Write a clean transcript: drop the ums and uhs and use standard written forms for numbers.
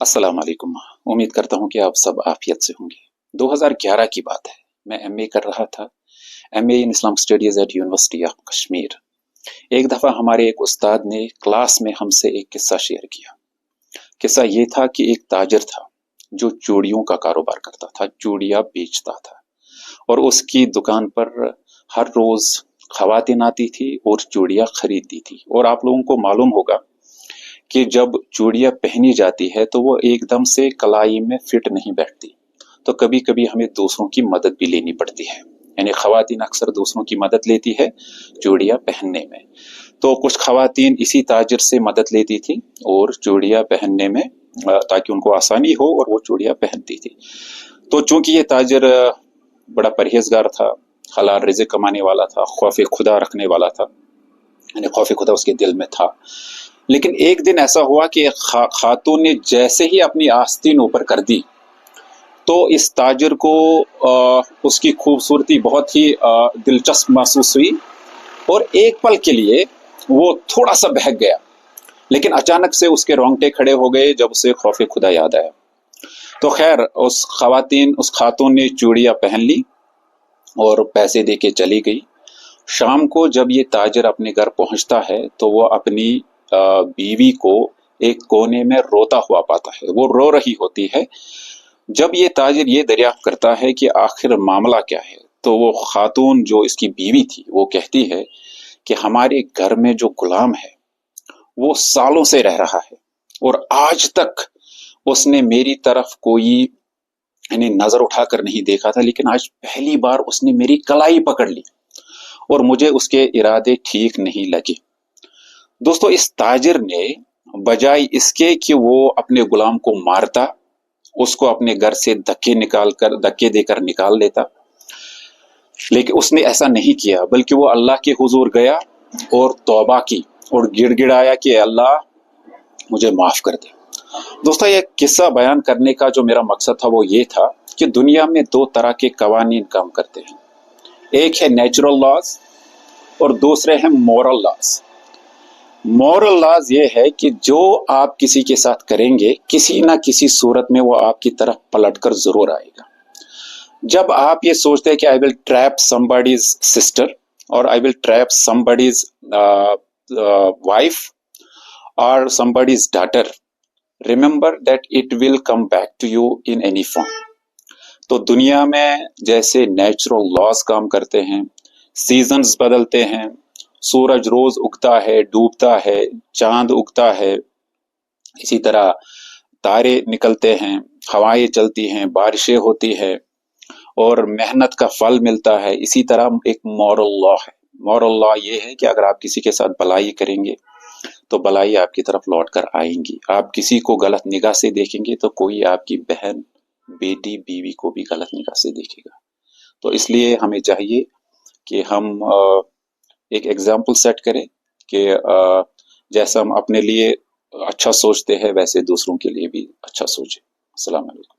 अस्सलाम वालेकुम। उम्मीद करता हूँ कि आप सब आफियत से होंगे। 2011 की बात है। मैं एमए कर रहा था। MA in Islamic studies at university of Kashmir. एक दफ़ा हमारे एक उस्ताद ने क्लास में हमसे एक किस्सा शेयर किया। किस्सा ये था कि एक ताजर था जो चूड़ियों का कारोबार करता था, चूड़ियाँ बेचता था और उसकी दुकान पर हर रोज़ ख़वातीन आती थी और चूड़ियाँ खरीदती थी। और आप लोगों को मालूम होगा कि जब चूड़ियाँ पहनी जाती है तो वो एकदम से कलाई में फिट नहीं बैठती, तो कभी कभी हमें दूसरों की मदद भी लेनी पड़ती है। यानी ख़वातीन अक्सर दूसरों की मदद लेती है चूड़ियाँ पहनने में। तो कुछ ख़वातीन इसी ताजिर से मदद लेती थी और चूड़ियाँ पहनने में ताकि उनको आसानी हो और वो चूड़ियाँ पहनती थी। तो चूंकि ये ताजिर बड़ा परहेजगार था, हलाल रिज़्क कमाने वाला था, खौफ खुदा रखने वाला था, यानी खौफ खुदा उसके दिल में था। लेकिन एक दिन ऐसा हुआ कि खातून ने जैसे ही अपनी आस्तीन ऊपर कर दी तो इस ताजिर को उसकी खूबसूरती बहुत ही दिलचस्प महसूस हुई और एक पल के लिए वो थोड़ा सा बहक गया। लेकिन अचानक से उसके रोंगटे खड़े हो गए जब उसे खौफ खुदा याद आया। तो खैर उस खातून ने चूड़ियाँ पहन ली और पैसे दे के चली गई। शाम को जब ये ताजिर अपने घर पहुंचता है तो वो अपनी बीवी को एक कोने में रोता हुआ पाता है। वो रो रही होती है। जब ये ताजिर ये दरियाफ्त करता है कि आखिर मामला क्या है, तो वो खातून जो इसकी बीवी थी वो कहती है कि हमारे घर में जो गुलाम है वो सालों से रह रहा है और आज तक उसने मेरी तरफ कोई यानी नजर उठाकर नहीं देखा था, लेकिन आज पहली बार उसने मेरी कलाई पकड़ ली और मुझे उसके इरादे ठीक नहीं लगे। दोस्तों, इस ताजिर ने बजाय इसके कि वो अपने गुलाम को मारता, उसको अपने घर से धक्के देकर निकाल लेता, लेकिन उसने ऐसा नहीं किया, बल्कि वो अल्लाह के हुजूर गया और तौबा की और गिड़गिड़ाया कि अल्लाह मुझे माफ कर दे। दोस्तों, ये किस्सा बयान करने का जो मेरा मकसद था वो ये था कि दुनिया में दो तरह के कवानीन काम करते हैं। एक है नेचुरल लॉज और दूसरे हैं मॉरल लॉज। मॉरल लॉज ये है कि जो आप किसी के साथ करेंगे किसी ना किसी सूरत में वो आपकी तरफ पलटकर जरूर आएगा। जब आप ये सोचते हैं कि I will trap somebody's sister और I will trap somebody's wife और somebody's daughter, remember that it will come back to you in any form. तो दुनिया में जैसे नेचुरल लॉज काम करते हैं, सीजन्स बदलते हैं, सूरज रोज उगता है, डूबता है, चांद उगता है, इसी तरह तारे निकलते हैं, हवाएं चलती हैं, बारिशें होती है और मेहनत का फल मिलता है। इसी तरह एक मॉरल लॉ है। मॉरल लॉ ये है कि अगर आप किसी के साथ भलाई करेंगे तो भलाई आपकी तरफ लौट कर आएंगी। आप किसी को गलत निगाह से देखेंगे तो कोई आपकी बहन, बेटी, बीवी को भी गलत निगाह से देखेगा। तो इसलिए हमें चाहिए कि हम एक एग्जाम्पल सेट करें कि जैसा हम अपने लिए अच्छा सोचते हैं वैसे दूसरों के लिए भी अच्छा सोचें। अस्सलाम वालेकुम।